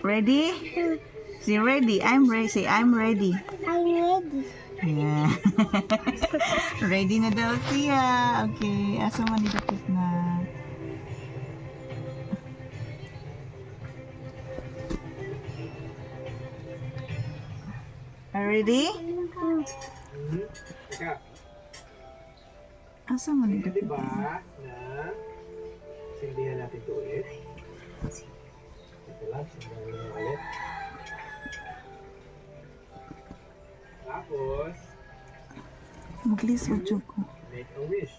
Ready? Say ready. I'm ready. Say I'm ready. I'm ready. Yeah. Ready na daw siya. Okay. Asa man didapit na. Ready? Asa man Di didapit ba na. na silbihan natin ito ulit? Ito lang, silbihan natin ulit. Tapos, Maglis mo ko. make a wish.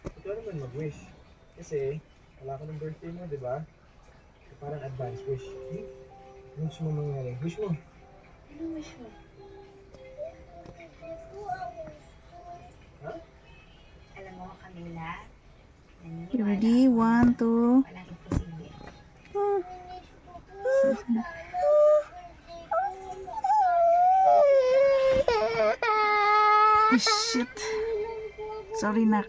Ito naman mag-wish. Kasi, wala ka ng birthday mo, di ba? So, parang advance wish. Wish mo mangyari. Wish mo. Ano wish mo? Ha? Alam mo, Camila, You ready? 1, 2. walang imposible. Oh, shit. Sorry, nak.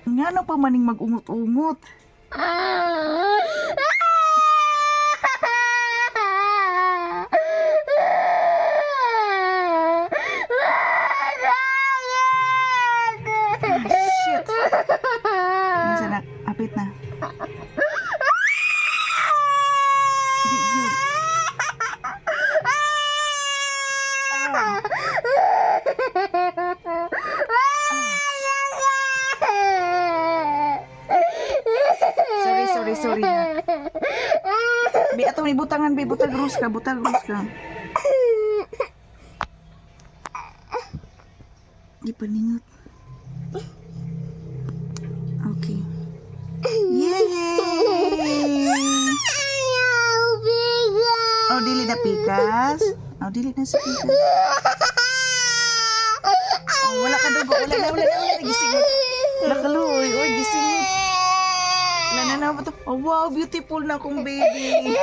Nga ano pa maning mag-ungot-ungot? Shit. Minsan na, apit na. Di yun. Sorry na. Bi ato ni butangan, bi butag rus ka. Di paningot. Okay. Yay! Oh, dili na pikas. Oh, dili na sa pikas. Oh, wala ka dugo. Wala. Gisingot. Wala ka luoy. Uy, gisingot. Wala na ba ito? Oh, wow, beautiful na akong baby.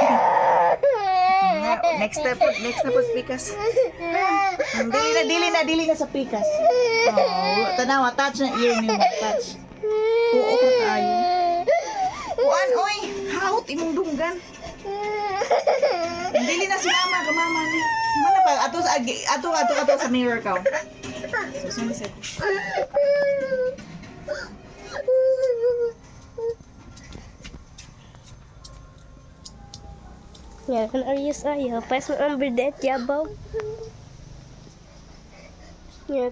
Next step po pikas. Dili na sa pikas. Oh, tanawa, touch na ear niyo. Touch. Oo ka kayo. Uan, oy, haut imong dunggan. Dili na si mama, kamama ni. Mana pa ato sa mirror ka. Susunod sa. Ya kan Aries saya pas ambil det ya bau. Ya